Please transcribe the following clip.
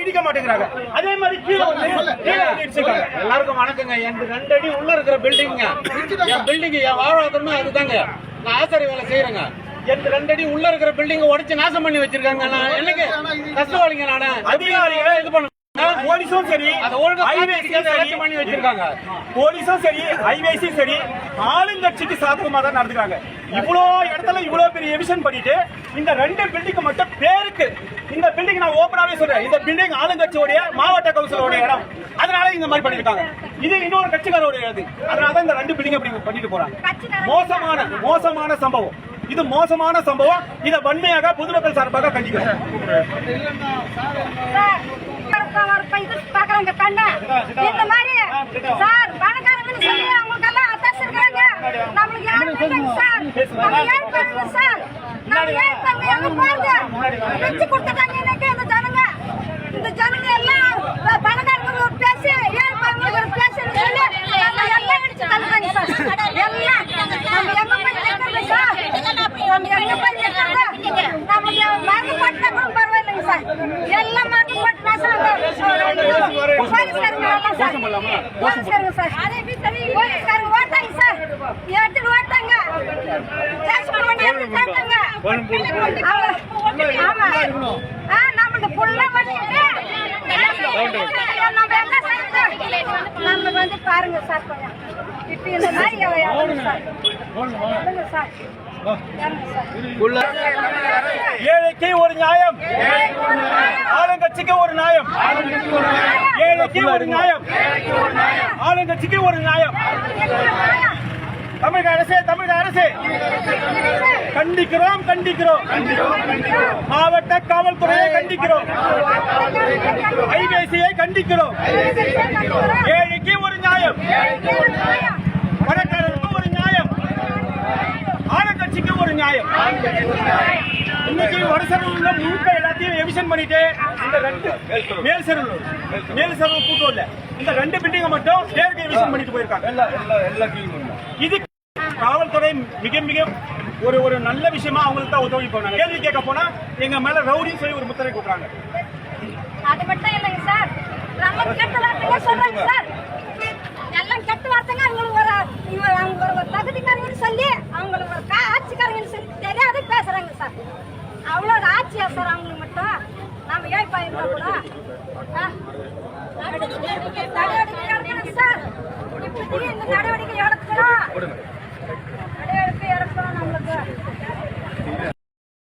இடிக்க மாட்டேங்கிறாங்க. அதே மாதிரி கீழே இடிச்சிருக்காங்க. எல்லாருக்கும் வணக்கங்க. எனக்கு 2 அடி உள்ள இருக்கிற பில்டிங்க, என் பில்டிங் என் வாழ்வாதாரமே அதுதாங்க. நான் ஆசாரி வேலை செய்யறேங்க. எனக்கு 2 அடி உள்ள இருக்கிற பில்டிங் உடைச்சு நாசம் பண்ணி வச்சிருக்காங்க. நான் என்னைக்கு கஷ்டவாளிங்க. நானு அதிகாரிகளை இது பண்ண போலீஸும் சரி, பண்ணி வச்சிருக்காங்க. போலீஸும் சரி, ஐவேஸும் சரி, ஆளுங்கட்சிக்கு சாதகமா தான் நடந்துக்காங்க. இவ்வளோ இடத்துல இவ்வளவு பெரிய எவிஷன் பண்ணிட்டு இந்த 2 பில்டிங் மட்டும் பேருக்கு, இந்த பில்டிங் நான் ஓப்பனாவே சொல்றேன், இந்த பில்டிங் ஆளுங்கட்சியோடைய மாவட்ட கவுன்சிலோட இடம். அதனால இந்த மாதிரி பண்ணிருக்காங்க. இது இன்னொரு கட்சிக்காரோட இடம். அதனாலதான் இந்த 2 பில்டிங் அப்படி பண்ணிட்டு போறாங்க. மோசமான சம்பவம். இது மோசமான சம்பவம். இதை வன்மையாக பொதுமக்கள் சார்பாக கண்டிக்கிறோம். இந்த மாதிரி சார் பணக்காரங்கன்னு சொல்லி அவங்களுக்கு எல்லாம் அட்டாச் இருக்காங்க. நம்மளுக்கு யாரும் இல்லைங்க சார். நம்ம ஏன் பாருங்க சார், நம்ம ஏன் பாருங்க எங்க பாருங்க வச்சு கொடுத்துட்டாங்க. இன்னைக்கு இந்த ஜனங்க எல்லாம் பணக்காரங்க பேசி ஏன் பாருங்க ஒரு பேசி சொல்லி நம்ம எல்லாம் அடிச்சு தள்ளுறாங்க சார். எல்லாம் நம்ம எங்க போய் நிற்கிறது சார், நம்ம எங்க போய் நிற்கிறது, நமக்கு மருந்து போட்டுனா கூட பரவாயில்லைங்க சார். எல்லாம் மருந்து போட்டு நாசம் போலீஸ்காரங்க சார், போலீஸ்காரங்க ஓட்டாங்க சார், எடுத்துட்டு ஓட்டாங்க. நமக்கு புள்ள பண்ணிட்டு நம்ம என்ன செய்யறது, நம்ம வந்து பாருங்க சார். கொஞ்சம் இப்ப இந்த மாதிரி சார் ஏழைக்கு ஒரு நியாயம், ஆளுங்கட்சிக்கு ஒரு நியாயம். ஏழைக்கு ஒரு நியாயம், ஆளுங்கட்சிக்கு ஒரு நியாயம். தமிழக அரசே கண்டிக்கிறோம். மாவட்ட காவல்துறையை கண்டிக்கிறோம். ஐபிசியை கண்டிக்கிறோம். ஏழைக்கு ஒரு நியாயம், பணக்காரருக்கு ஒரு நியாயம், ஆளுங்கட்சிக்கு ஒரு நியாயம். இன்னைக்கு வடசெருவுல முழுக்க எல்லாத்தையும் எவிஷன் பண்ணிட்டு இந்த 2 மேல் செருவு கூட்டம் இல்ல, இந்த 2 பில்டிங்க மட்டும் பேருக்கு எவிஷன் பண்ணிட்டு போயிருக்காங்க. இது காவல்துறை மிக ஒரு நல்ல விஷயமா அவங்களுக்கு தான் உதவி பண்ணாங்க. கேள்வி கேட்க போனா எங்க மேல ரவுடி சொல்லி ஒரு முத்திரை கொடுக்குறாங்க. அது மட்டும் இல்லைங்க சார், நம்ம கெட்ட வார்த்தைங்க சொல்றாங்க சார். எல்லாம் கெட்ட வார்த்தைங்க. அவங்க ஒரு தகுதிக்காரங்கன்னு சொல்லி, அவங்களுக்கு ஒரு ஆட்சிக்காரங்கன்னு சொல்லி தெரியாத பேசுறாங்க சார். அவ்வளவு ஆட்சியா சார் அவங்களுக்கு மட்டும். நம்ம ஏன் பயிர்ந்தா கூட நடவடிக்கை எடுக்கணும் சார். இப்படி இந்த நடவடிக்கை எடுக்கணும் நம்மளுக்கு.